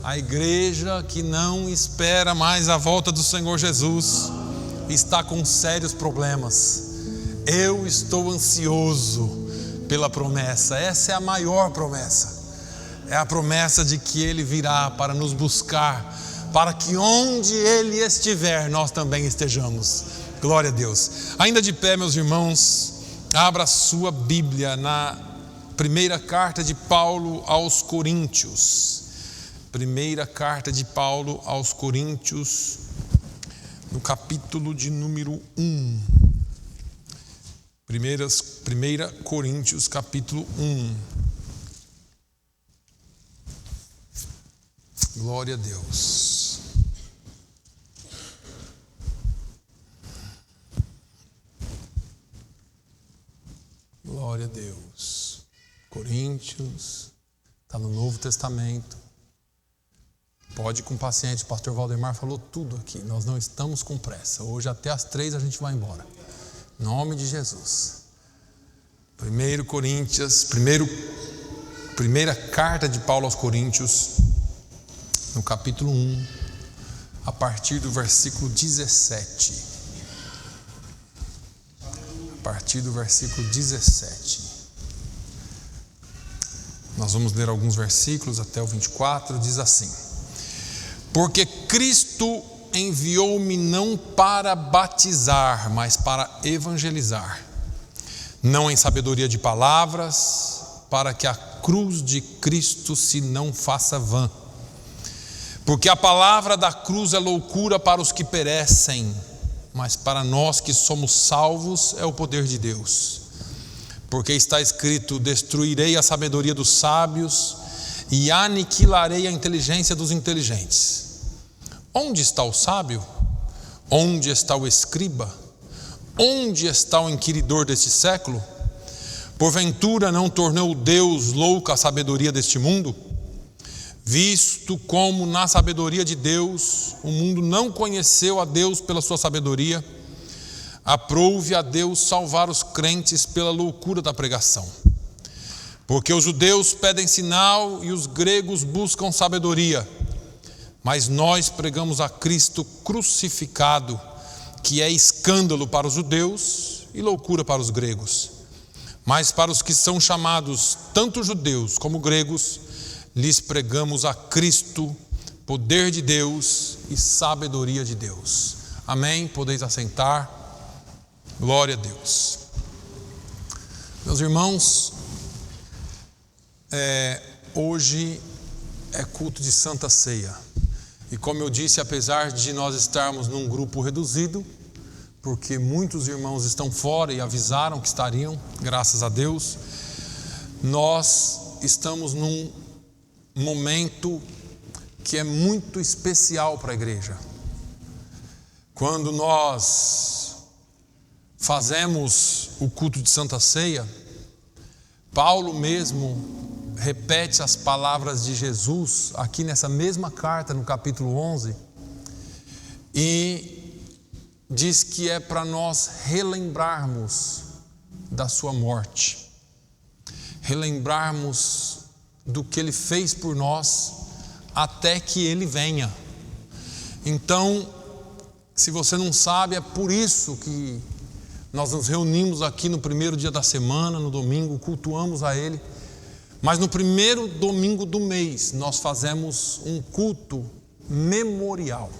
A igreja que não espera mais a volta do Senhor Jesus está com sérios problemas. Eu estou ansioso pela promessa. Essa é a maior promessa. É a promessa de que Ele virá para nos buscar, para que onde Ele estiver, nós também estejamos. Glória a Deus. Ainda de pé, meus irmãos, abra sua Bíblia na primeira carta de Paulo aos Coríntios. Primeira carta de Paulo aos Coríntios, no capítulo de número 1. Primeira Coríntios, capítulo 1. Glória a Deus. Glória a Deus. Coríntios, está no Novo Testamento. Pode ir com paciência, o pastor Valdemar falou tudo aqui. Nós não estamos com pressa. Hoje até às 3 a gente vai embora. Em nome de Jesus. 1 Coríntios, primeira carta de Paulo aos Coríntios, no capítulo 1, a partir do versículo 17. A partir do versículo 17. Nós vamos ler alguns versículos até o 24, diz assim: porque Cristo enviou-me não para batizar, mas para evangelizar, não em sabedoria de palavras, para que a cruz de Cristo se não faça vã. Porque a palavra da cruz é loucura para os que perecem, mas para nós que somos salvos é o poder de Deus. Porque está escrito: destruirei a sabedoria dos sábios e aniquilarei a inteligência dos inteligentes. Onde está o sábio? Onde está o escriba? Onde está o inquiridor deste século? Porventura não tornou Deus louca a sabedoria deste mundo? Visto como na sabedoria de Deus o mundo não conheceu a Deus pela sua sabedoria, aprouve a Deus salvar os crentes pela loucura da pregação. Porque os judeus pedem sinal e os gregos buscam sabedoria, mas nós pregamos a Cristo crucificado, que é escândalo para os judeus e loucura para os gregos. Mas para os que são chamados, tanto judeus como gregos, lhes pregamos a Cristo, poder de Deus e sabedoria de Deus. Amém? Podeis assentar. Glória a Deus. Meus irmãos, hoje é culto de Santa Ceia. E como eu disse, apesar de nós estarmos num grupo reduzido, porque muitos irmãos estão fora e avisaram que estariam, graças a Deus, nós estamos num momento que é muito especial para a igreja. Quando nós fazemos o culto de Santa Ceia, Paulo mesmo repete as palavras de Jesus aqui nessa mesma carta, no capítulo 11, e diz que é para nós relembrarmos da sua morte, relembrarmos do que Ele fez por nós até que Ele venha. Então, se você não sabe, é por isso que nós nos reunimos aqui no primeiro dia da semana, no domingo, cultuamos a Ele. Mas no primeiro domingo do mês, nós fazemos um culto memorial.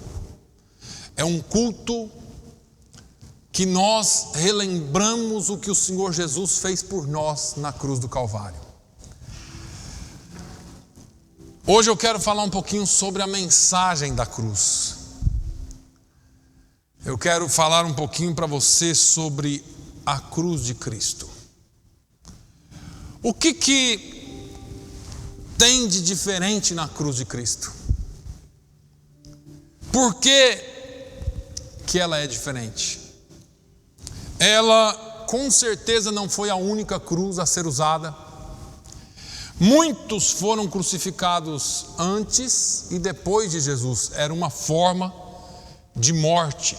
É um culto que nós relembramos o que o Senhor Jesus fez por nós na cruz do Calvário. Hoje eu quero falar um pouquinho sobre a mensagem da cruz. Eu quero falar um pouquinho para você sobre a cruz de Cristo. O que tem de diferente na cruz de Cristo? Por que ela é diferente? Ela com certeza não foi a única cruz a ser usada. Muitos foram crucificados antes e depois de Jesus. Era uma forma de morte.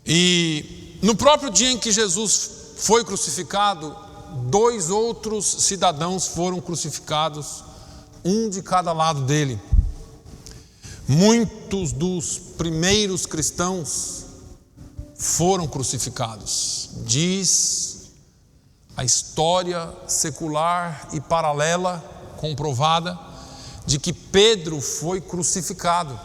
E no próprio dia em que Jesus foi crucificado, 2 outros cidadãos foram crucificados um de cada lado dele. Muitos dos primeiros cristãos foram crucificados. Diz a história secular e paralela, comprovada, de que Pedro foi crucificado.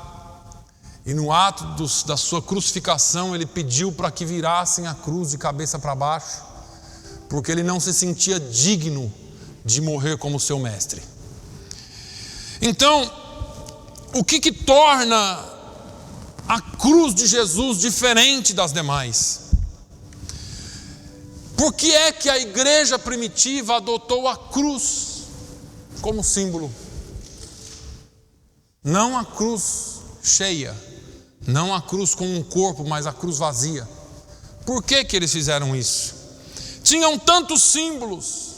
E no ato da sua crucificação, ele pediu para que virassem a cruz de cabeça para baixo, porque ele não se sentia digno de morrer como seu mestre. Então, o que torna a cruz de Jesus diferente das demais? Por que é que a igreja primitiva adotou a cruz como símbolo? Não a cruz cheia, não a cruz com um corpo, mas a cruz vazia. Por que eles fizeram isso? Tinham tantos símbolos.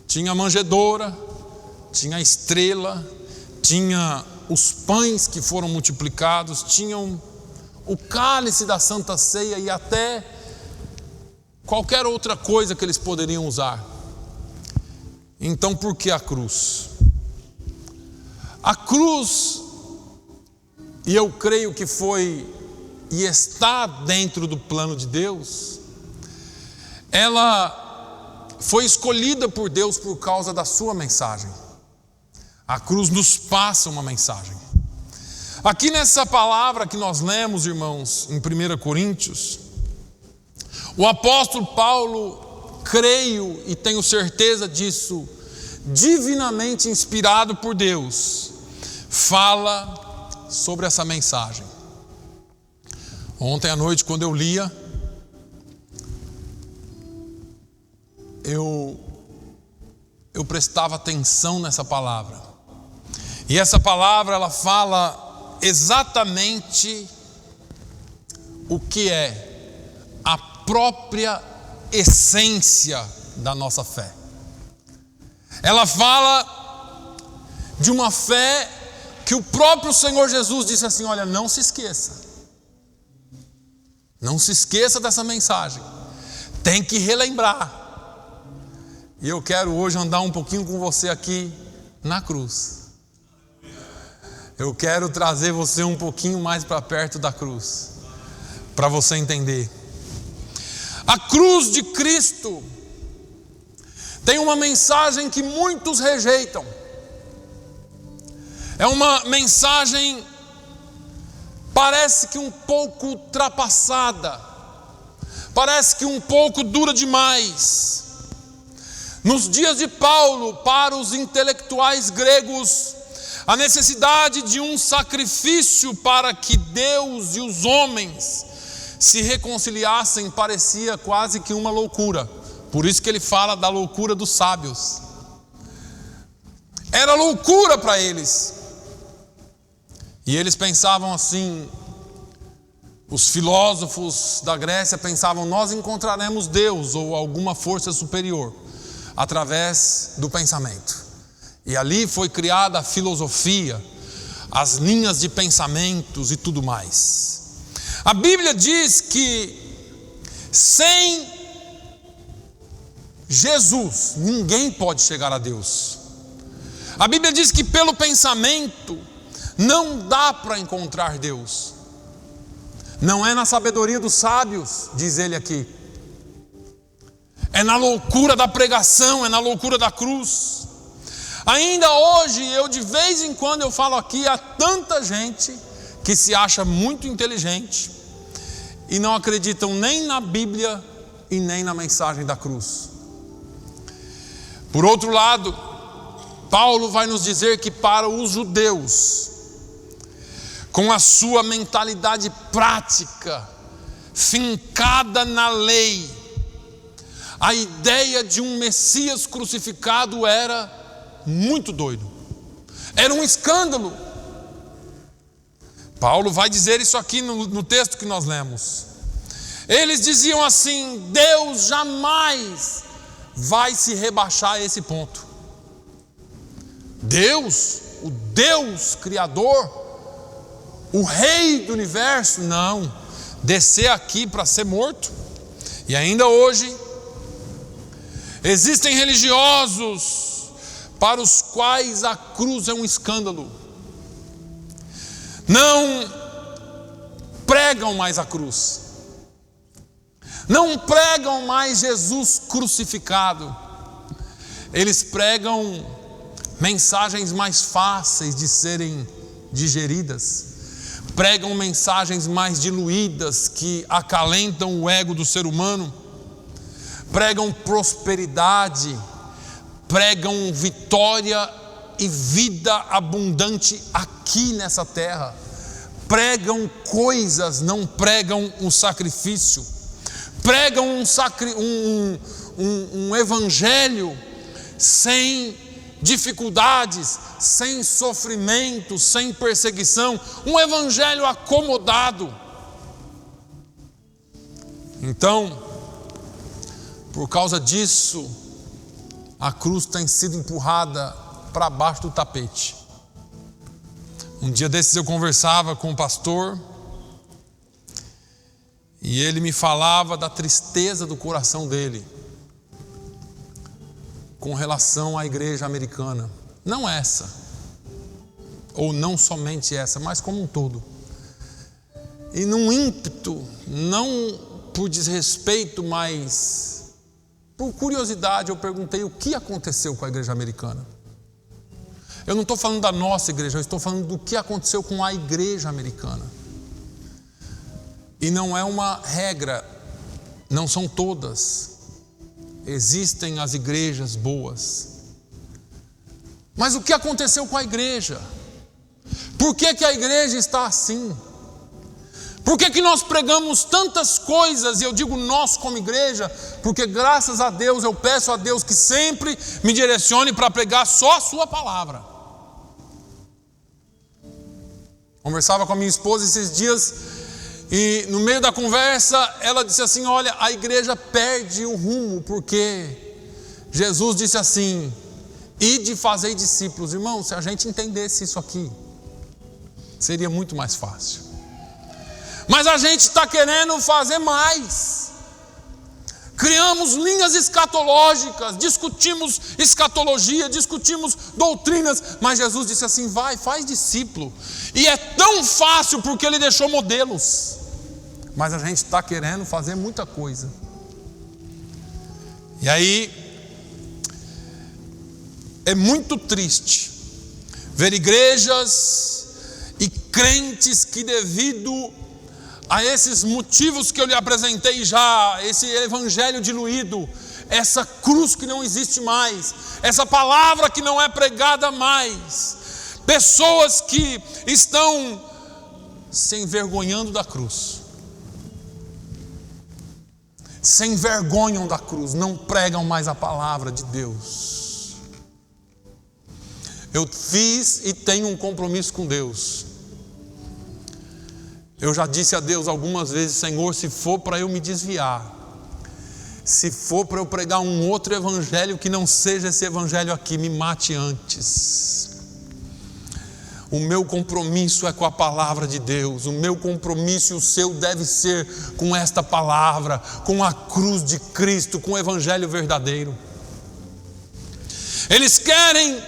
Tinha a manjedoura, tinha a estrela, tinha os pães que foram multiplicados, tinham o cálice da Santa Ceia e até qualquer outra coisa que eles poderiam usar. Então, por que a cruz? A cruz, e eu creio que foi e está dentro do plano de Deus, ela foi escolhida por Deus por causa da sua mensagem. A cruz nos passa uma mensagem. Aqui nessa palavra que nós lemos, irmãos, em 1 Coríntios, o apóstolo Paulo, creio e tenho certeza disso, divinamente inspirado por Deus, fala sobre essa mensagem. Ontem à noite, quando eu lia, eu prestava atenção nessa palavra. E essa palavra, ela fala exatamente o que é a própria essência da nossa fé. Ela fala de uma fé que o próprio Senhor Jesus disse assim: olha, não se esqueça. Não se esqueça dessa mensagem. Tem que relembrar. E eu quero hoje andar um pouquinho com você aqui na cruz. Eu quero trazer você um pouquinho mais para perto da cruz, para você entender. A cruz de Cristo tem uma mensagem que muitos rejeitam. É uma mensagem, parece que um pouco ultrapassada, parece que um pouco dura demais. Nos dias de Paulo, para os intelectuais gregos, a necessidade de um sacrifício para que Deus e os homens se reconciliassem parecia quase que uma loucura. Por isso que ele fala da loucura dos sábios. Era loucura para eles. E eles pensavam assim, os filósofos da Grécia pensavam: nós encontraremos Deus ou alguma força superior através do pensamento. E ali foi criada a filosofia, as linhas de pensamentos e tudo mais. A Bíblia diz que sem Jesus ninguém pode chegar a Deus. A Bíblia diz que pelo pensamento não dá para encontrar Deus. Não é na sabedoria dos sábios, diz ele aqui. É na loucura da pregação, é na loucura da cruz. Ainda hoje, eu de vez em quando eu falo aqui a tanta gente que se acha muito inteligente e não acreditam nem na Bíblia e nem na mensagem da cruz. Por outro lado, Paulo vai nos dizer que para os judeus, com a sua mentalidade prática, fincada na lei, a ideia de um Messias crucificado era muito doido, era um escândalo. Paulo vai dizer isso aqui no texto que nós lemos. Eles diziam assim: Deus jamais vai se rebaixar a esse ponto. Deus, o Deus Criador, o Rei do Universo, não, descer aqui para ser morto. E ainda hoje existem religiosos para os quais a cruz é um escândalo. Não pregam mais a cruz. Não pregam mais Jesus crucificado. Eles pregam mensagens mais fáceis de serem digeridas. Pregam mensagens mais diluídas que acalentam o ego do ser humano. Pregam prosperidade, pregam vitória e vida abundante aqui nessa terra. Pregam coisas, não pregam o sacrifício. Pregam um evangelho sem dificuldades, sem sofrimento, sem perseguição, um evangelho acomodado. Então, por causa disso, a cruz tem sido empurrada para baixo do tapete. Um dia desses eu conversava com um pastor e ele me falava da tristeza do coração dele com relação à igreja americana. Não essa, ou não somente essa, mas como um todo. E num ímpeto, não por desrespeito, mas por curiosidade, eu perguntei o que aconteceu com a igreja americana. Eu não estou falando da nossa igreja, eu estou falando do que aconteceu com a igreja americana. E não é uma regra, não são todas. Existem as igrejas boas. Mas o que aconteceu com a igreja? Por que a igreja está assim? Por que nós pregamos tantas coisas? E eu digo nós como igreja, porque graças a Deus, eu peço a Deus que sempre me direcione para pregar só a sua palavra. Conversava com a minha esposa esses dias, e no meio da conversa, ela disse assim: olha, a igreja perde o rumo, porque Jesus disse assim: ide fazei discípulos. Irmão, se a gente entendesse isso aqui, seria muito mais fácil. Mas a gente está querendo fazer mais. Criamos linhas escatológicas, discutimos escatologia, discutimos doutrinas, mas Jesus disse assim: vai, faz discípulo. E é tão fácil porque Ele deixou modelos. Mas a gente está querendo fazer muita coisa. E aí, é muito triste ver igrejas e crentes que, devido a esses motivos que eu lhe apresentei já, esse evangelho diluído, essa cruz que não existe mais, essa palavra que não é pregada mais, pessoas que estão se envergonhando da cruz, se envergonham da cruz, não pregam mais a palavra de Deus. Eu fiz e tenho um compromisso com Deus. Eu já disse a Deus algumas vezes: Senhor, se for para eu me desviar, se for para eu pregar um outro evangelho que não seja esse evangelho aqui, me mate antes. O meu compromisso é com a palavra de Deus. O meu compromisso e o seu deve ser com esta palavra, com a cruz de Cristo, com o evangelho verdadeiro. Eles querem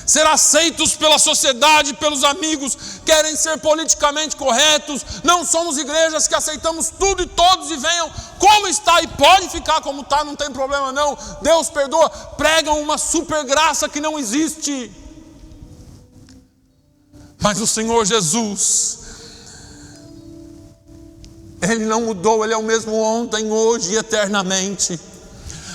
ser aceitos pela sociedade, pelos amigos, querem ser politicamente corretos. Não somos igrejas que aceitamos tudo e todos e venham como está e pode ficar como está, não tem problema não. Deus perdoa. Pregam uma super graça que não existe. Mas o Senhor Jesus, Ele não mudou, Ele é o mesmo ontem, hoje e eternamente.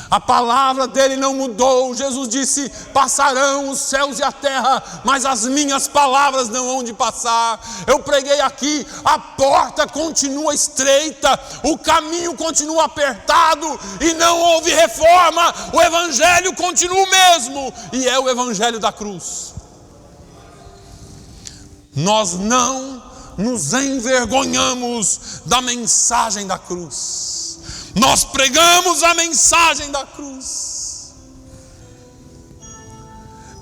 A palavra dele não mudou. Jesus disse: passarão os céus e a terra, mas as minhas palavras não hão de passar. Eu preguei aqui, a porta continua estreita, o caminho continua apertado e não houve reforma. O evangelho continua o mesmo, e é o evangelho da cruz. Nós não nos envergonhamos da mensagem da cruz. Nós pregamos a mensagem da cruz.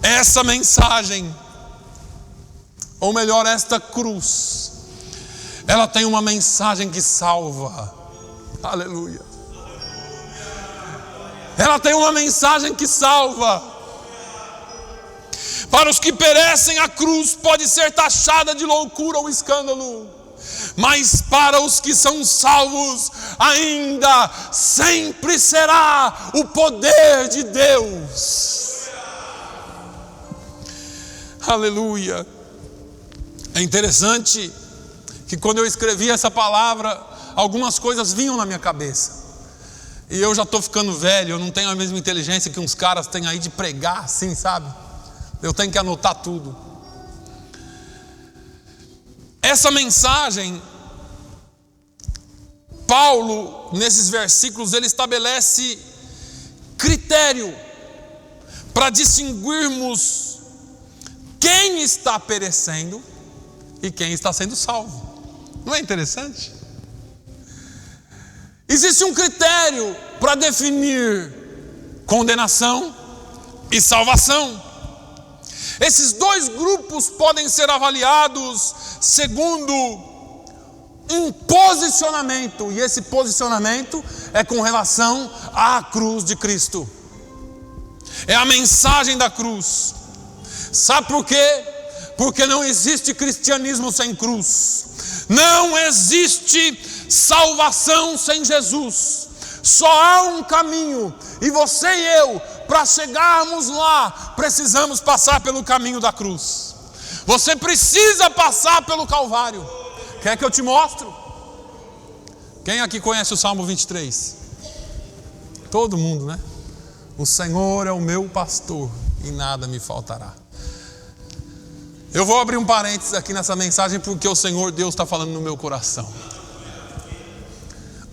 Essa mensagem, ou melhor, esta cruz, ela tem uma mensagem que salva. Aleluia. Ela tem uma mensagem que salva. Para os que perecem, a cruz pode ser taxada de loucura ou escândalo, mas para os que são salvos, ainda sempre será o poder de Deus. Aleluia. É interessante que quando eu escrevi essa palavra, algumas coisas vinham na minha cabeça. E eu já estou ficando velho, eu não tenho a mesma inteligência que uns caras têm aí de pregar assim, sabe? Eu tenho que anotar tudo. Essa mensagem, Paulo, nesses versículos, ele estabelece critério para distinguirmos quem está perecendo e quem está sendo salvo. Não é interessante? Existe um critério para definir condenação e salvação. Esses dois grupos podem ser avaliados segundo um posicionamento, e esse posicionamento é com relação à cruz de Cristo. É a mensagem da cruz. Sabe por quê? Porque não existe cristianismo sem cruz. Não existe salvação sem Jesus. Só há um caminho, e você e eu, para chegarmos lá, precisamos passar pelo caminho da cruz. Você precisa passar pelo Calvário. Quer que eu te mostre? Quem aqui conhece o Salmo 23? Todo mundo, né? O Senhor é o meu pastor e nada me faltará. Eu vou abrir um parênteses aqui nessa mensagem, porque o Senhor Deus está falando no meu coração.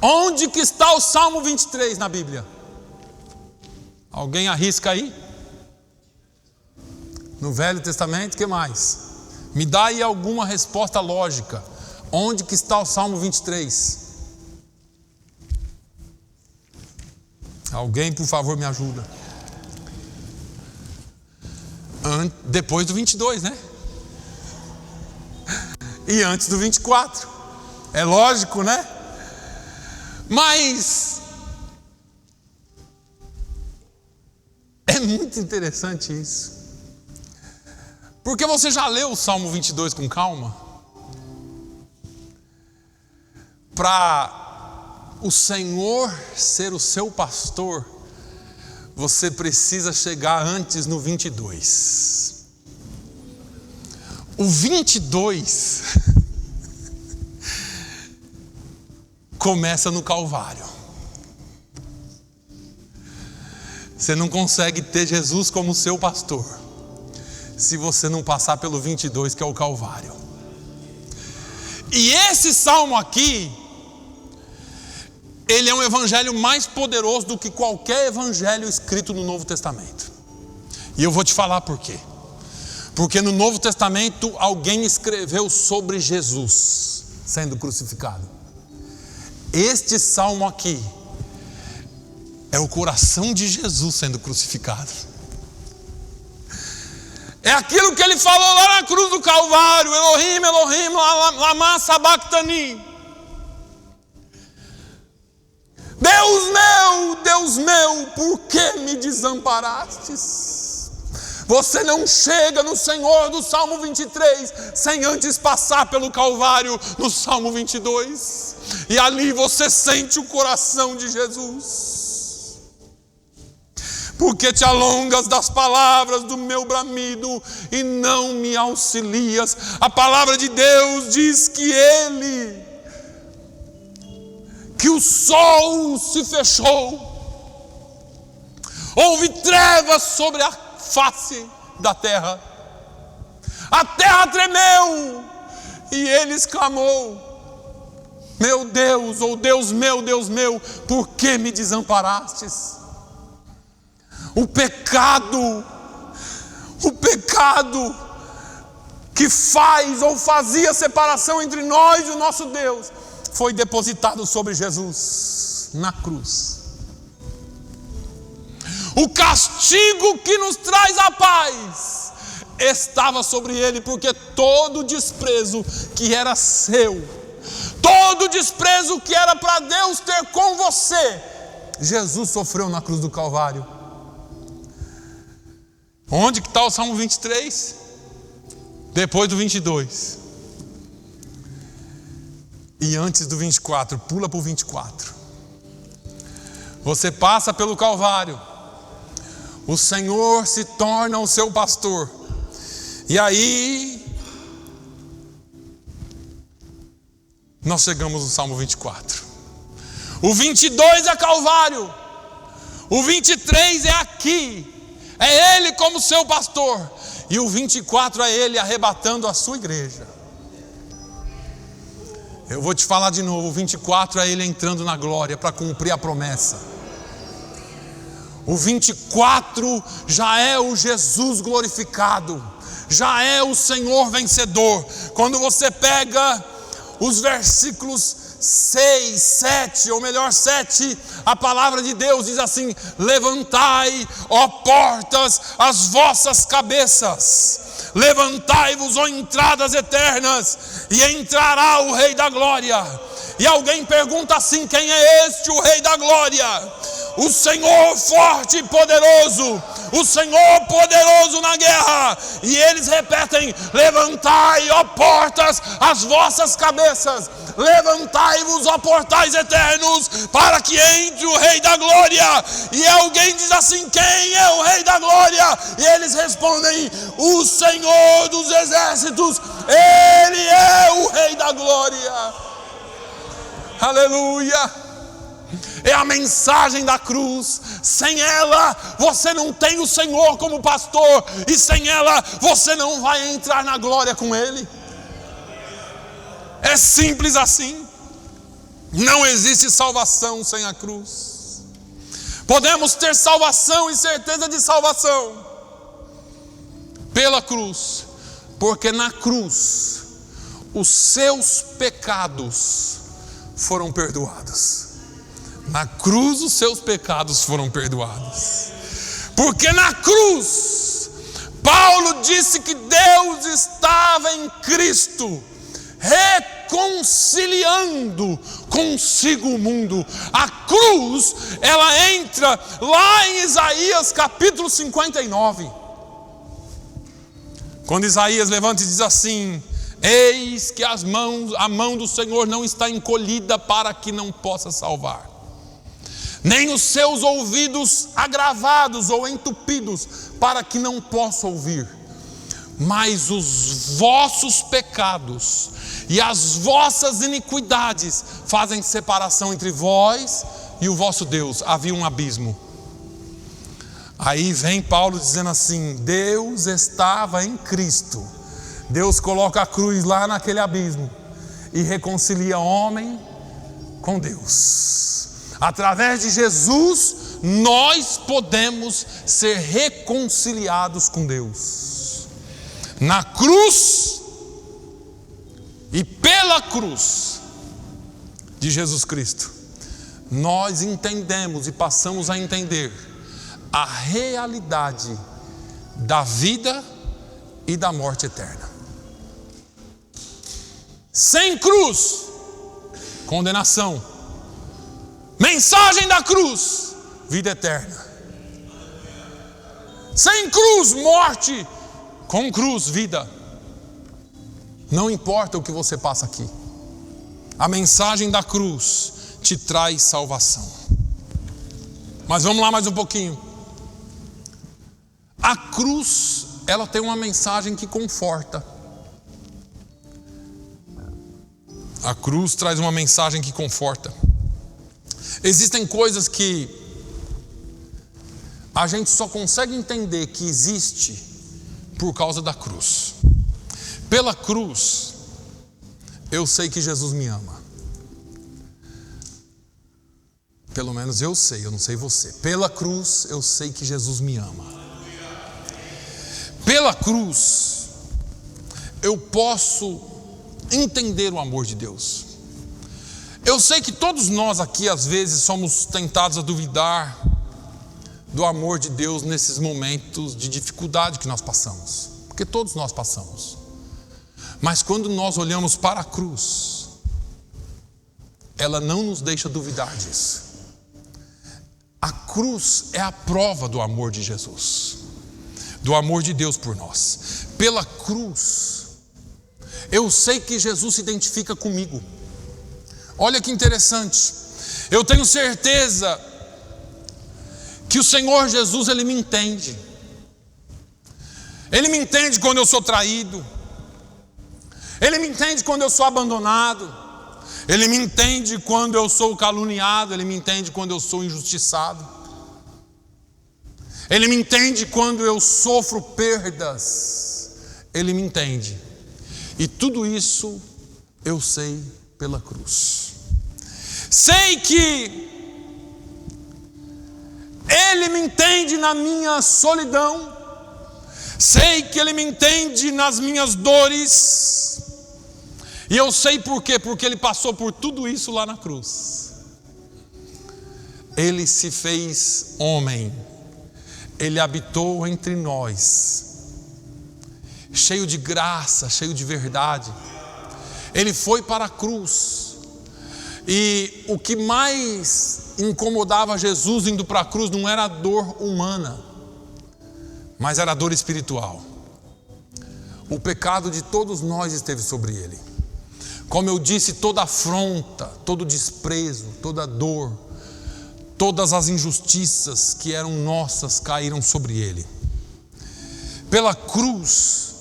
Onde que está o Salmo 23 na Bíblia? Alguém arrisca aí? No Velho Testamento, o que mais? Me dá aí alguma resposta lógica. Onde que está o Salmo 23? Alguém, por favor, me ajuda. Depois do 22, né? E antes do 24. É lógico, né? Mas é muito interessante isso. Porque você já leu o Salmo 22 com calma? Para o Senhor ser o seu pastor, você precisa chegar antes no 22. O 22 começa no Calvário. Você não consegue ter Jesus como seu pastor se você não passar pelo 22, que é o Calvário. E esse salmo aqui, ele é um evangelho mais poderoso do que qualquer evangelho escrito no Novo Testamento. E eu vou te falar por quê. Porque no Novo Testamento alguém escreveu sobre Jesus sendo crucificado. Este salmo aqui é o coração de Jesus sendo crucificado. É aquilo que ele falou lá na cruz do Calvário: Elohim, Elohim, lama sabachthani. Deus meu, por que me desamparastes? Você não chega no Senhor do Salmo 23 sem antes passar pelo Calvário no Salmo 22. E ali você sente o coração de Jesus. Porque te alongas das palavras do meu bramido e não me auxilias. A palavra de Deus diz que o sol se fechou. Houve trevas sobre a face da terra. A terra tremeu e ele exclamou: meu Deus, ou Deus meu, por que me desamparastes? O pecado que faz ou fazia separação entre nós e o nosso Deus foi depositado sobre Jesus na cruz. O castigo que nos traz a paz estava sobre ele, porque todo o desprezo que era seu, todo o desprezo que era para Deus ter com você, Jesus sofreu na cruz do Calvário. Onde que está o Salmo 23? Depois do 22. E antes do 24, pula para o 24. Você passa pelo Calvário. O Senhor se torna o seu pastor. E aí nós chegamos no Salmo 24. O 22 é Calvário. O 23 é aqui. É Ele como seu pastor. E o 24 é Ele arrebatando a sua igreja. Eu vou te falar de novo. O 24 é Ele entrando na glória para cumprir a promessa. O 24 já é o Jesus glorificado. Já é o Senhor vencedor. Quando você pega os versículos 6, 7, ou melhor 7, a palavra de Deus diz assim: levantai, ó portas, as vossas cabeças, levantai-vos, ó entradas eternas, e entrará o Rei da Glória. E alguém pergunta assim: quem é este o Rei da Glória? O Senhor forte e poderoso, o Senhor poderoso na guerra. E eles repetem: levantai, ó portas, as vossas cabeças, levantai-vos, ó portais eternos, para que entre o Rei da Glória. E alguém diz assim: quem é o Rei da Glória? E eles respondem: o Senhor dos exércitos, Ele é o Rei da Glória. Aleluia. É a mensagem da cruz. Sem ela você não tem o Senhor como pastor, e sem ela você não vai entrar na glória com Ele. É simples assim. Não existe salvação sem a cruz. Podemos ter salvação e certeza de salvação pela cruz, porque na cruz os seus pecados foram perdoados. Na cruz os seus pecados foram perdoados. Porque na cruz Paulo disse que Deus estava em Cristo reconciliando consigo o mundo. A cruz, ela entra lá em Isaías capítulo 59. Quando Isaías levanta e diz assim: eis que a mão do Senhor não está encolhida para que não possa salvar, nem os seus ouvidos agravados ou entupidos para que não possa ouvir. Mas os vossos pecados e as vossas iniquidades fazem separação entre vós e o vosso Deus. Havia um abismo. Aí vem Paulo dizendo assim: Deus estava em Cristo. Deus coloca a cruz lá naquele abismo e reconcilia homem com Deus. Através de Jesus nós podemos ser reconciliados com Deus. Na cruz e pela cruz de Jesus Cristo, nós entendemos e passamos a entender a realidade da vida e da morte eterna. Sem cruz, condenação. Mensagem da cruz, vida eterna. Sem cruz, morte. Com cruz, vida. Não importa o que você passa aqui, a mensagem da cruz te traz salvação. Mas vamos lá mais um pouquinho. A cruz, ela tem uma mensagem que conforta. A cruz traz uma mensagem que conforta. Existem coisas que a gente só consegue entender que existe por causa da cruz. Pela cruz, eu sei que Jesus me ama. Pelo menos eu sei, eu não sei você. Pela cruz, eu sei que Jesus me ama. Pela cruz, eu posso entender o amor de Deus. Eu sei que todos nós aqui às vezes somos tentados a duvidar do amor de Deus nesses momentos de dificuldade que nós passamos, porque todos nós passamos. Mas quando nós olhamos para a cruz, ela não nos deixa duvidar disso. A cruz é a prova do amor de Jesus. do amor de Deus por nós. Pela cruz, eu sei que Jesus se identifica comigo. Olha que interessante. Eu tenho certeza que o Senhor Jesus, Ele me entende. Ele me entende quando eu sou traído. Ele me entende quando eu sou abandonado. Ele me entende quando eu sou caluniado. Ele me entende quando eu sou injustiçado. Ele me entende quando eu sofro perdas. Ele me entende. E tudo isso eu sei pela cruz. Sei que Ele me entende na minha solidão. Sei que Ele me entende nas minhas dores. E eu sei por quê? Porque Ele passou por tudo isso lá na cruz. Ele se fez homem. Ele habitou entre nós. Cheio de graça, cheio de verdade. Ele foi para a cruz. E o que mais incomodava Jesus indo para a cruz não era a dor humana, mas era a dor espiritual. O pecado de todos nós esteve sobre Ele. Como eu disse, toda afronta, todo desprezo, toda dor, todas as injustiças que eram nossas caíram sobre Ele. Pela cruz,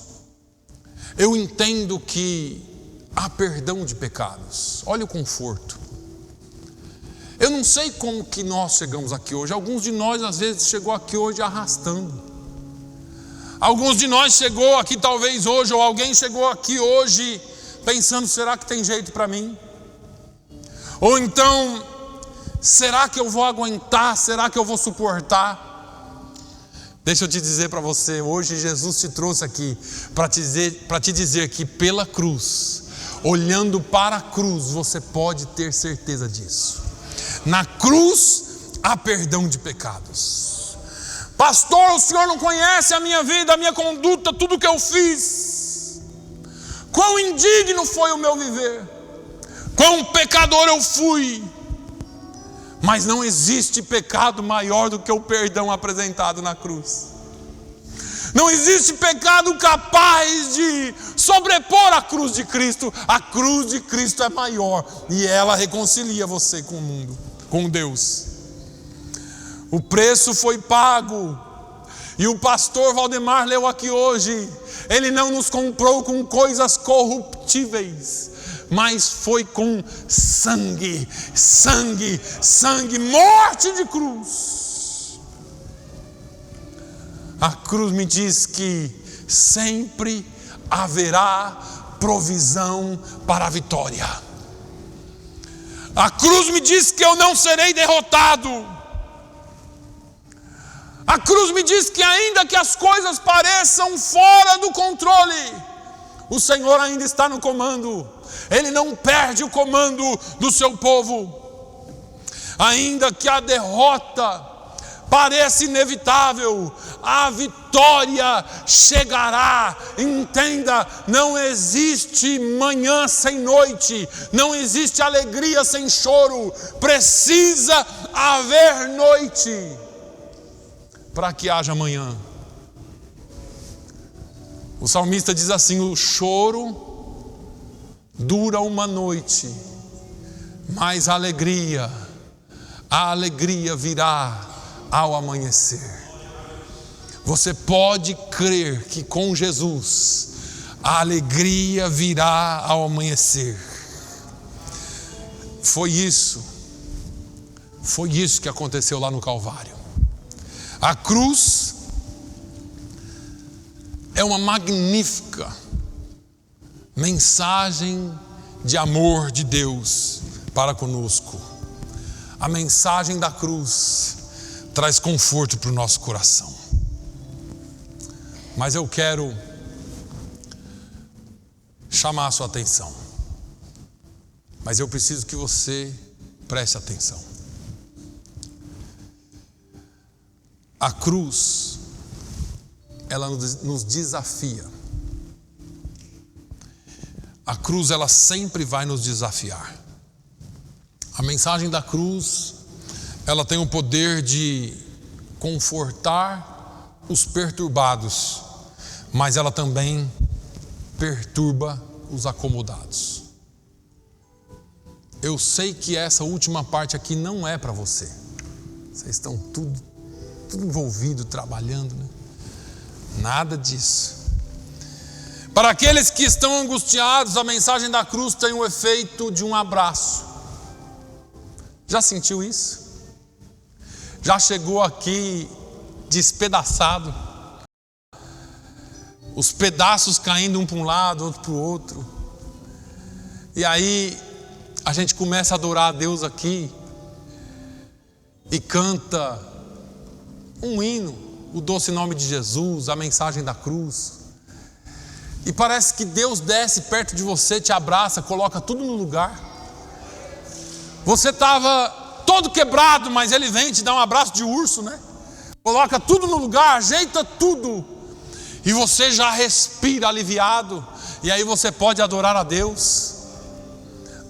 eu entendo que há perdão de pecados. Olha o conforto. Eu não sei como que nós chegamos aqui hoje. Alguns de nós às vezes chegou aqui hoje arrastando. Alguns de nós chegou aqui talvez hoje, ou alguém chegou aqui hoje pensando, será que tem jeito para mim? Ou então, será que eu vou aguentar? Será que eu vou suportar? Deixa eu te dizer para você, hoje Jesus te trouxe aqui para te dizer que pela cruz, olhando para a cruz, você pode ter certeza disso. Na cruz há perdão de pecados. Pastor, o senhor não conhece a minha vida, a minha conduta, tudo que eu fiz. Quão indigno foi o meu viver, quão pecador eu fui. Mas não existe pecado maior do que o perdão apresentado na cruz. Não existe pecado capaz de sobrepor a cruz de Cristo. A cruz de Cristo é maior e ela reconcilia você com o mundo, com Deus. O preço foi pago. E o pastor Valdemar leu aqui hoje. Ele não nos comprou com coisas corruptíveis, mas foi com sangue, sangue, sangue, morte de cruz. A cruz me diz que sempre haverá provisão para a vitória. A cruz me diz que eu não serei derrotado. A cruz me diz que ainda que as coisas pareçam fora do controle, o Senhor ainda está no comando. Ele não perde o comando do seu povo. Ainda que a derrota pareça inevitável, a vitória chegará. Entenda, não existe manhã sem noite, não existe alegria sem choro. Precisa haver noite para que haja manhã. O salmista diz assim: o choro dura uma noite, mas a alegria virá ao amanhecer. Você pode crer que com Jesus a alegria virá ao amanhecer. Foi isso que aconteceu lá no Calvário. A cruz é uma magnífica mensagem de amor de Deus para conosco. A mensagem da cruz traz conforto para o nosso coração. Mas eu quero chamar a sua atenção. Mas eu preciso que você preste atenção. A cruz, ela nos desafia. A cruz, ela sempre vai nos desafiar. A mensagem da cruz, ela tem o poder de confortar os perturbados, mas ela também perturba os acomodados. Eu sei que essa última parte aqui não é para você. Vocês estão tudo envolvido, trabalhando, né? Nada disso. Para aqueles que estão angustiados, a mensagem da cruz tem o efeito de um abraço. Já sentiu isso? Já chegou aqui despedaçado? Os pedaços caindo um para um lado, outro para o outro. E aí a gente começa a adorar a Deus aqui e canta um hino, o doce nome de Jesus, a mensagem da cruz. E parece que Deus desce perto de você, te abraça, coloca tudo no lugar. Você estava todo quebrado, mas Ele vem te dar um abraço de urso, né? Coloca tudo no lugar, ajeita tudo. E você já respira aliviado. E aí você pode adorar a Deus.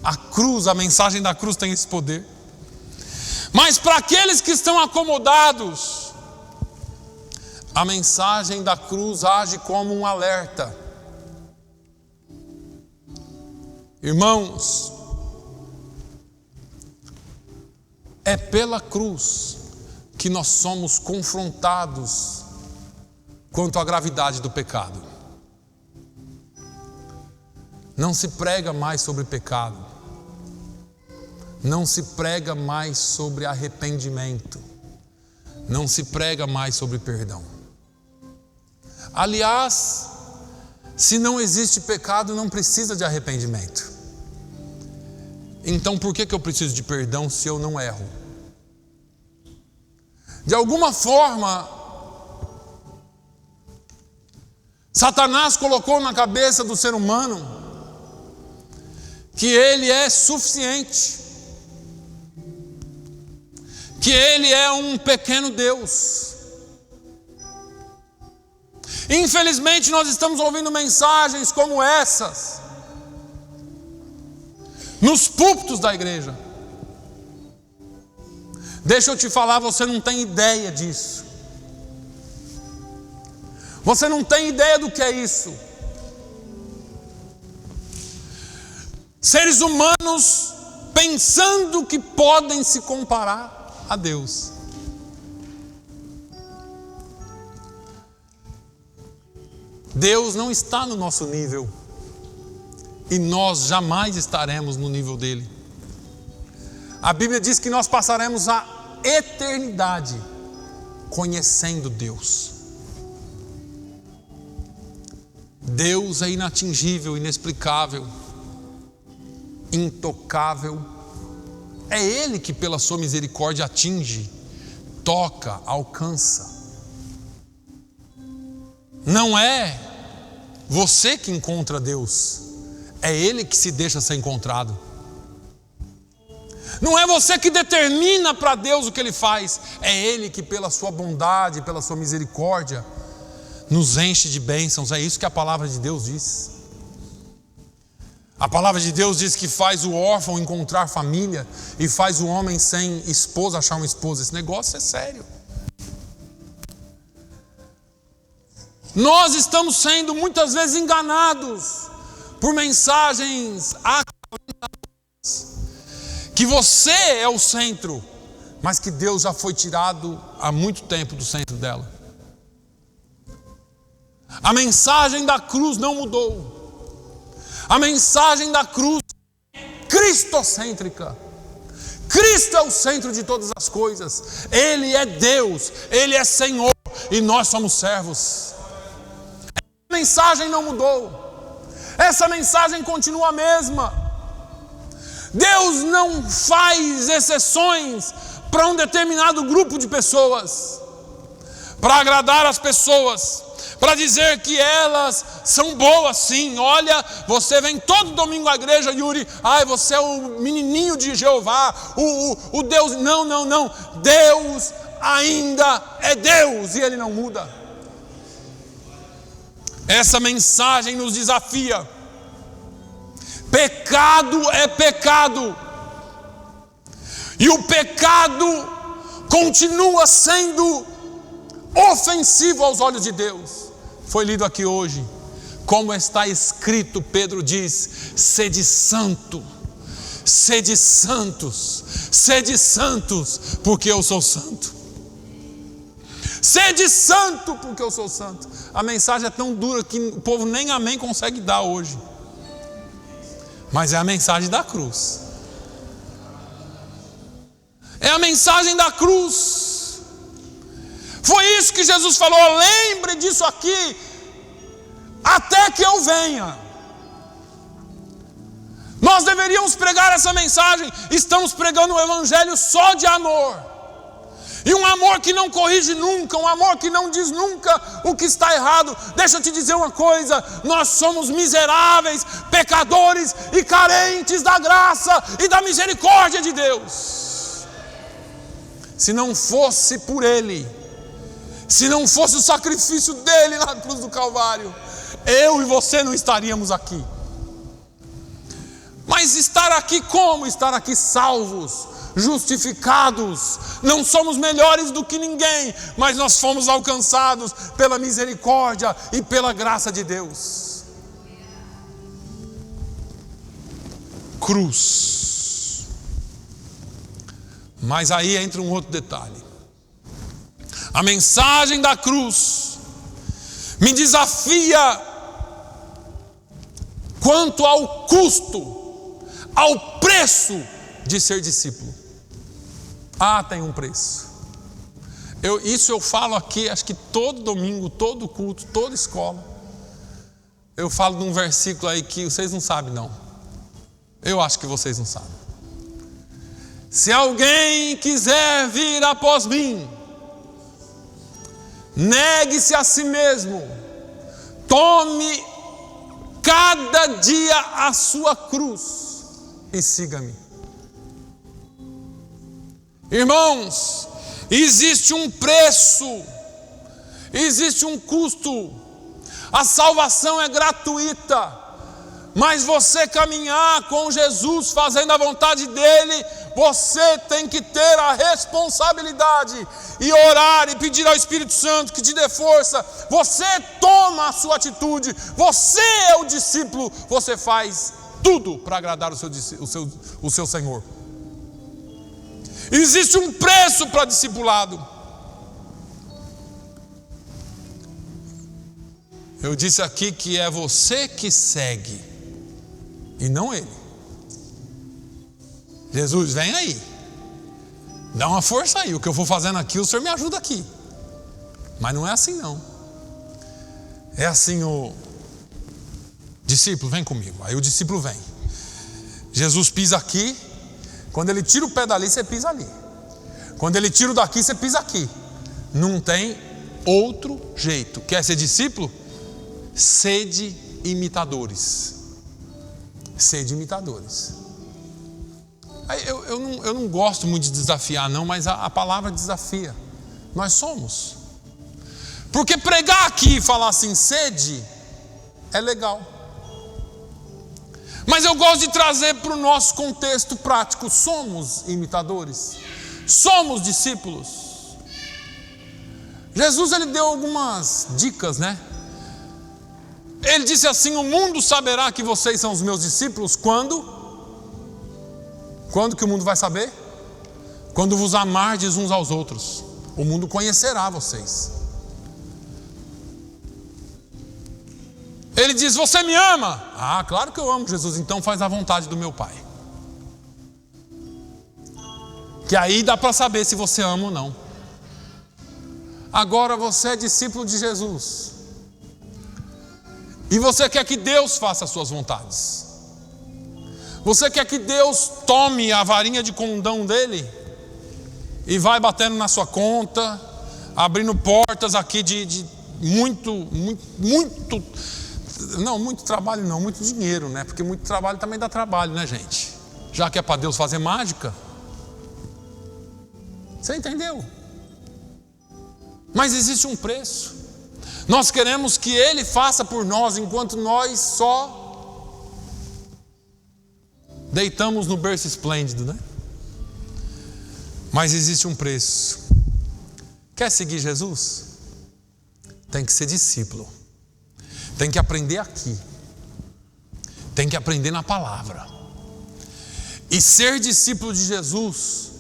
A cruz, a mensagem da cruz tem esse poder. Mas para aqueles que estão acomodados, a mensagem da cruz age como um alerta. Irmãos, é pela cruz que nós somos confrontados quanto à gravidade do pecado. Não se prega mais sobre pecado. Não se prega mais sobre arrependimento. Não se prega mais sobre perdão. Aliás, se não existe pecado, não precisa de arrependimento. Então por que eu preciso de perdão se eu não erro? De alguma forma, Satanás colocou na cabeça do ser humano que ele é suficiente, que ele é um pequeno Deus. Infelizmente nós estamos ouvindo mensagens como essas nos púlpitos da igreja. Deixa eu te falar, você não tem ideia disso. Você não tem ideia do que é isso. Seres humanos pensando que podem se comparar a Deus. Deus não está no nosso nível. E nós jamais estaremos no nível dele. A Bíblia diz que nós passaremos a eternidade conhecendo Deus. Deus é inatingível, inexplicável, intocável. É Ele que pela sua misericórdia atinge, toca, alcança. Não é você que encontra Deus, é Ele que se deixa ser encontrado. Não é você que determina para Deus o que Ele faz, é Ele que pela sua bondade, pela sua misericórdia, nos enche de bênçãos. É isso que a palavra de Deus diz. A palavra de Deus diz que faz o órfão encontrar família e faz o homem sem esposa achar uma esposa. Esse negócio é sério. Nós estamos sendo muitas vezes enganados por mensagens que você é o centro, mas que Deus já foi tirado há muito tempo do centro dela. A mensagem da cruz não mudou. A mensagem da cruz é cristocêntrica. Cristo é o centro de todas as coisas. Ele é Deus, Ele é Senhor e nós somos servos. Essa mensagem não mudou. Essa mensagem continua a mesma. Deus não faz exceções para um determinado grupo de pessoas, para agradar as pessoas, para dizer que elas são boas sim. Olha, você vem todo domingo à igreja, Yuri, você é o menininho de Jeová, o Deus. Não. Deus ainda é Deus e Ele não muda. Essa mensagem nos desafia. Pecado é pecado. E o pecado continua sendo ofensivo aos olhos de Deus. Foi lido aqui hoje. Como está escrito, Pedro diz: sede santo, sede santos, sede santos, porque eu sou santo. Sede santo, porque eu sou santo. A mensagem é tão dura que o povo nem amém consegue dar hoje. Mas é a mensagem da cruz. É a mensagem da cruz. Foi isso que Jesus falou: lembre disso aqui, até que eu venha. Nós deveríamos pregar essa mensagem. Estamos pregando o evangelho só de amor. E um amor que não corrige nunca, um amor que não diz nunca o que está errado. Deixa eu te dizer uma coisa: nós somos miseráveis, pecadores e carentes da graça e da misericórdia de Deus. Se não fosse por Ele, se não fosse o sacrifício dele na cruz do Calvário, eu e você não estaríamos aqui. Mas estar aqui como? Estar aqui salvos, justificados. Não somos melhores do que ninguém, mas nós fomos alcançados pela misericórdia e pela graça de Deus. Cruz. Mas aí entra um outro detalhe. A mensagem da cruz me desafia quanto ao custo, ao preço de ser discípulo. Tem um preço. Isso eu falo aqui, acho que todo domingo, todo culto, toda escola. Eu falo de um versículo aí que vocês não sabem não. Eu acho que vocês não sabem. Se alguém quiser vir após mim, negue-se a si mesmo, tome cada dia a sua cruz e siga-me. Irmãos, existe um preço, existe um custo. A salvação é gratuita, mas você caminhar com Jesus, fazendo a vontade dEle, você tem que ter a responsabilidade e orar e pedir ao Espírito Santo que te dê força. Você toma a sua atitude, você é o discípulo, você faz tudo para agradar o seu Senhor. Existe um preço para discipulado. Eu disse aqui que é você que segue e não ele. Jesus, vem aí, dá uma força aí, o que eu vou fazendo aqui, o Senhor me ajuda aqui. Mas não é assim não. É assim: o discípulo, vem comigo. Aí o discípulo vem. Jesus pisa aqui. Quando ele tira o pé dali, você pisa ali. Quando ele tira o daqui, você pisa aqui. Não tem outro jeito. Quer ser discípulo? Sede imitadores. Sede imitadores. Eu não gosto muito de desafiar não, mas a palavra desafia. Nós somos. Porque pregar aqui e falar assim, sede, é legal. Mas eu gosto de trazer para o nosso contexto prático. Somos imitadores, somos discípulos. Jesus, ele deu algumas dicas, né? Ele disse assim: o mundo saberá que vocês são os meus discípulos quando? Quando que o mundo vai saber? Quando vos amardes uns aos outros. O mundo conhecerá vocês. Ele diz: você me ama? Claro que eu amo, Jesus. Então faz a vontade do meu Pai. Que aí dá para saber se você ama ou não. Agora você é discípulo de Jesus e você quer que Deus faça as suas vontades. Você quer que Deus tome a varinha de condão dele e vai batendo na sua conta, abrindo portas aqui de muito trabalho não, muito dinheiro, né? Porque muito trabalho também dá trabalho, né, gente? Já que é para Deus fazer mágica. Você entendeu? Mas existe um preço. Nós queremos que Ele faça por nós, enquanto nós só deitamos no berço esplêndido, né? Mas existe um preço. Quer seguir Jesus? tem que ser discípulo. Tem que aprender aqui. Tem que aprender na palavra. E ser discípulo de Jesus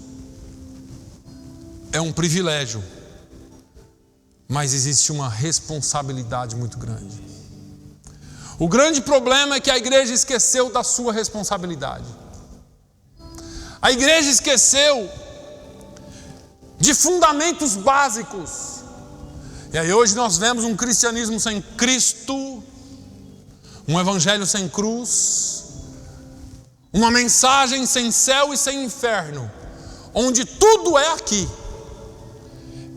é um privilégio, mas existe uma responsabilidade muito grande. O grande problema é que a igreja esqueceu da sua responsabilidade. A igreja esqueceu de fundamentos básicos. E aí hoje nós vemos um cristianismo sem Cristo, um evangelho sem cruz, uma mensagem sem céu e sem inferno, onde tudo é aqui.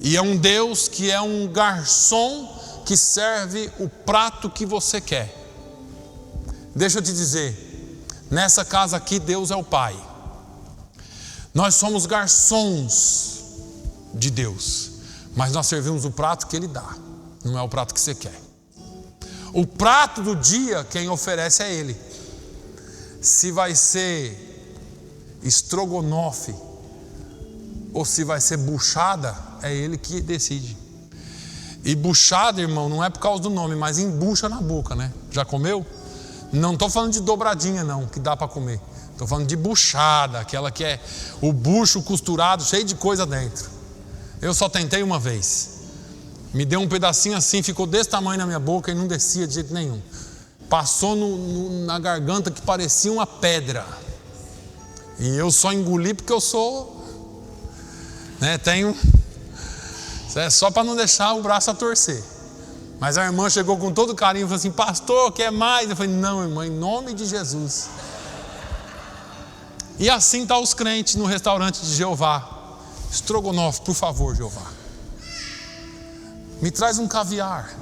E é um Deus que é um garçom que serve o prato que você quer. Deixa eu te dizer, nessa casa aqui Deus é o Pai. Nós somos garçons de Deus, mas nós servimos o prato que Ele dá, não é o prato que você quer. O prato do dia, quem oferece é Ele. Se vai ser estrogonofe ou se vai ser buchada, é Ele que decide. E buchada, irmão, não é por causa do nome, mas embucha na boca, né? Já comeu? Não estou falando de dobradinha não, que dá para comer. Estou falando de buchada, aquela que é o bucho costurado, cheio de coisa dentro. Eu só tentei uma vez. Me deu um pedacinho assim, ficou desse tamanho na minha boca e não descia de jeito nenhum. Passou na garganta que parecia uma pedra. E eu só engoli porque eu sou, né, tenho... É só para não deixar o braço a torcer. Mas a irmã chegou com todo carinho e falou assim: pastor, quer mais? Eu falei: não, irmã, em nome de Jesus. E assim estão os crentes no restaurante de Jeová. Estrogonofe, por favor, Jeová. Me traz um caviar.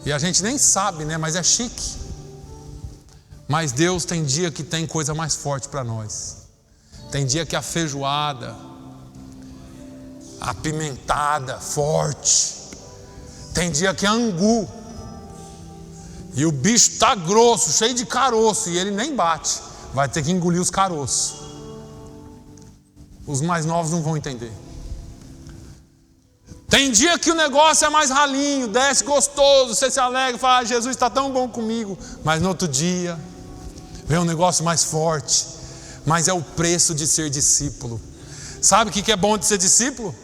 E a gente nem sabe, né? Mas é chique. Mas Deus tem dia que tem coisa mais forte para nós. Tem dia que a feijoada, apimentada, forte. Tem dia que é angu. E o bicho está grosso, cheio de caroço, e ele nem bate. Vai ter que engolir os caroços. Os mais novos não vão entender. Tem dia que o negócio é mais ralinho, desce gostoso, você se alegra, fala: Jesus está tão bom comigo. Mas no outro dia vem um negócio mais forte. Mas é o preço de ser discípulo. Sabe o que é bom de ser discípulo?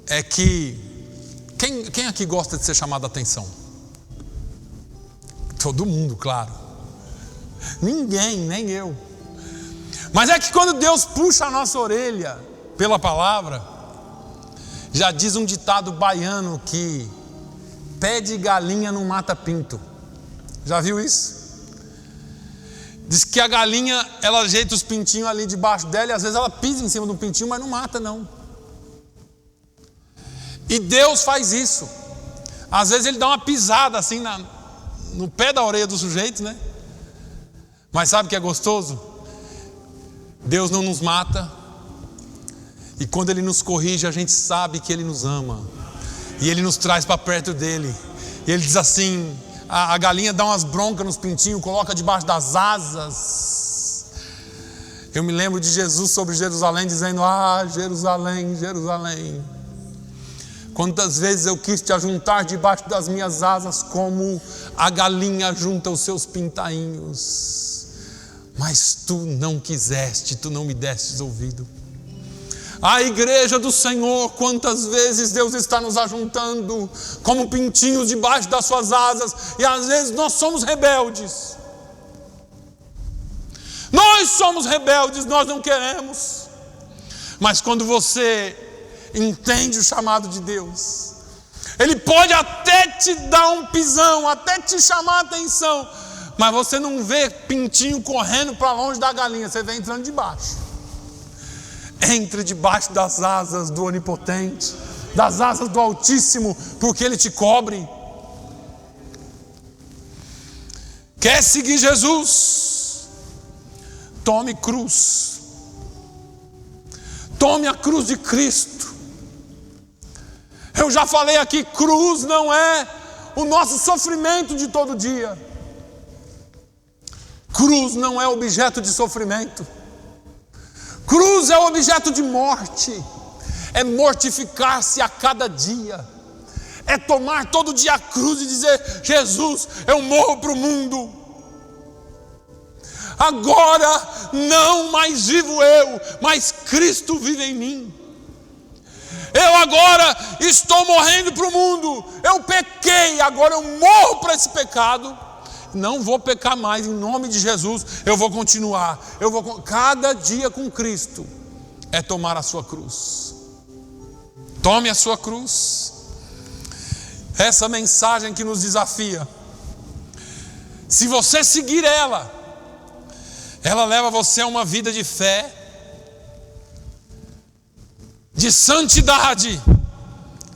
É que quem aqui gosta de ser chamado a atenção? Todo mundo, claro. Ninguém, nem eu. Mas é que quando Deus puxa a nossa orelha pela palavra, já diz um ditado baiano que pé de galinha não mata pinto. Já viu isso? Diz que a galinha, ela ajeita os pintinhos ali debaixo dela e às vezes ela pisa em cima do pintinho, mas não mata não. E Deus faz isso. Às vezes Ele dá uma pisada assim no pé da orelha do sujeito, né? Mas sabe o que é gostoso? Deus não nos mata. E quando Ele nos corrige, a gente sabe que Ele nos ama. E Ele nos traz para perto dEle. E Ele diz assim, a galinha dá umas broncas nos pintinhos, coloca debaixo das asas. Eu me lembro de Jesus sobre Jerusalém dizendo: ah, Jerusalém, Jerusalém, quantas vezes eu quis te ajuntar debaixo das minhas asas, como a galinha junta os seus pintainhos, mas tu não quiseste, tu não me destes ouvido. A igreja do Senhor, quantas vezes Deus está nos ajuntando como pintinhos debaixo das suas asas, e às vezes nós somos rebeldes. Nós somos rebeldes, nós não queremos. Mas quando você entende o chamado de Deus, Ele pode até te dar um pisão, até te chamar a atenção, mas você não vê pintinho correndo para longe da galinha, você vê entrando debaixo. Entre debaixo das asas do Onipotente, das asas do Altíssimo, porque Ele te cobre. Quer seguir Jesus? Tome cruz. Tome a cruz de Cristo. Eu já falei aqui, cruz não é o nosso sofrimento de todo dia. Cruz não é objeto de sofrimento. Cruz é objeto de morte. é mortificar-se a cada dia, é tomar todo dia a cruz e dizer: Jesus, eu morro para o mundo. Agora não mais vivo eu, mas Cristo vive em mim. Eu agora estou morrendo para o mundo. Eu pequei, agora eu morro para esse pecado. Não vou pecar mais, em nome de Jesus. Eu vou continuar. Cada dia com Cristo é tomar a sua cruz. Tome a sua cruz. Essa mensagem que nos desafia. Se você seguir ela leva você a uma vida de fé, de santidade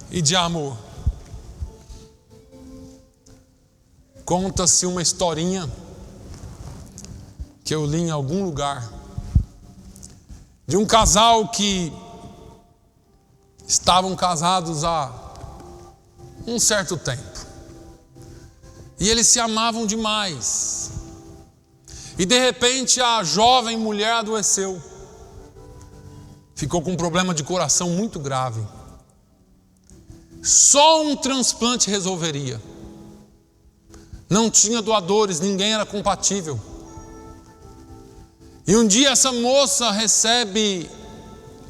e de amor. Conta-se uma historinha que eu li em algum lugar, de um casal que estavam casados há um certo tempo, e eles se amavam demais, e de repente a jovem mulher adoeceu, ficou com um problema de coração muito grave. Só um transplante resolveria. Não tinha doadores, ninguém era compatível. E um dia essa moça recebe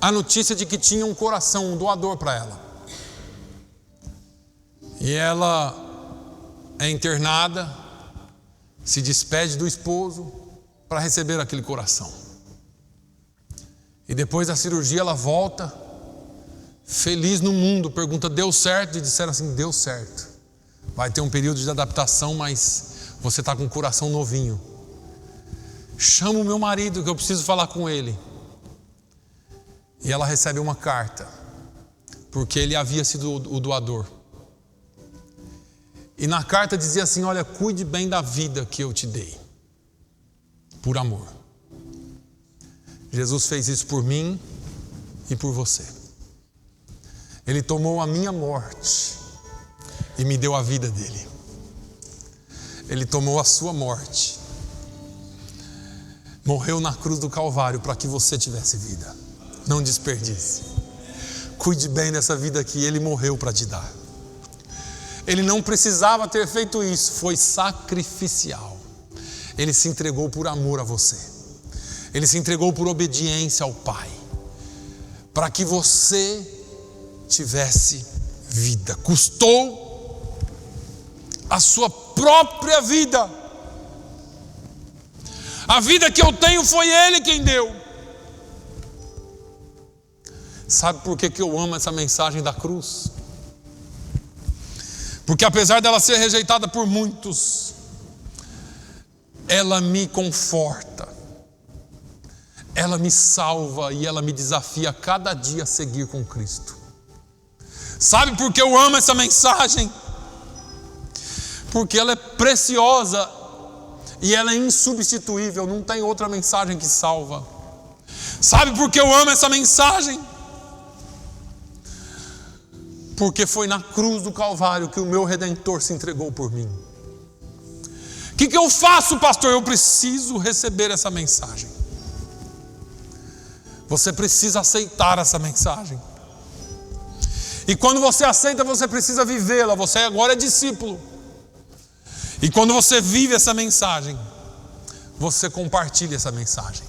a notícia de que tinha um coração, um doador para ela. E ela é internada, se despede do esposo para receber aquele coração. E depois da cirurgia ela volta, feliz no mundo, pergunta: deu certo? E disseram assim: deu certo. Vai ter um período de adaptação, mas você está com o coração novinho. Chama o meu marido que eu preciso falar com ele. E ela recebe uma carta, porque ele havia sido o doador. E na carta dizia assim: olha, cuide bem da vida que eu te dei, por amor. Jesus fez isso por mim e por você. Ele tomou a minha morte e me deu a vida dele. Ele tomou a sua morte, morreu na cruz do Calvário para que você tivesse vida. Não desperdice. Cuide bem dessa vida que ele morreu para te dar. Ele não precisava ter feito isso, foi sacrificial. Ele se entregou por amor a você. Ele se entregou por obediência ao Pai, para que você tivesse vida. Custou a sua própria vida. A vida que eu tenho foi Ele quem deu. Sabe por que eu amo essa mensagem da cruz? Porque apesar dela ser rejeitada por muitos, ela me conforta, ela me salva e ela me desafia a cada dia a seguir com Cristo. Sabe por que eu amo essa mensagem? Porque ela é preciosa e ela é insubstituível, não tem outra mensagem que salva. Sabe por que eu amo essa mensagem? Porque foi na cruz do Calvário que o meu Redentor se entregou por mim. O que eu faço, pastor? Eu preciso receber essa mensagem. Você precisa aceitar essa mensagem. E quando você aceita, você precisa vivê-la. Você agora é discípulo. E quando você vive essa mensagem, você compartilha essa mensagem.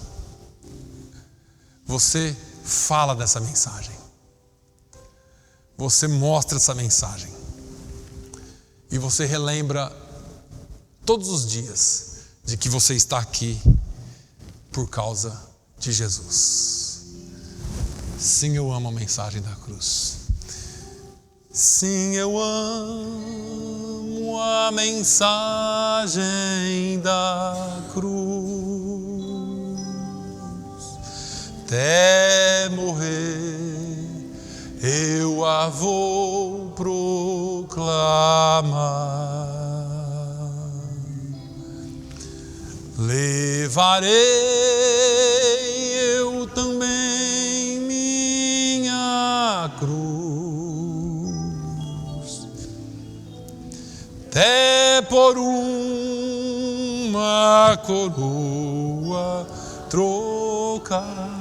Você fala dessa mensagem. Você mostra essa mensagem. E você relembra todos os dias de que você está aqui por causa de Jesus. Sim, eu amo a mensagem da cruz. Sim, eu amo a mensagem da cruz. Até morrer eu a vou proclamar. Levarei eu também minha cruz, até por uma coroa trocar.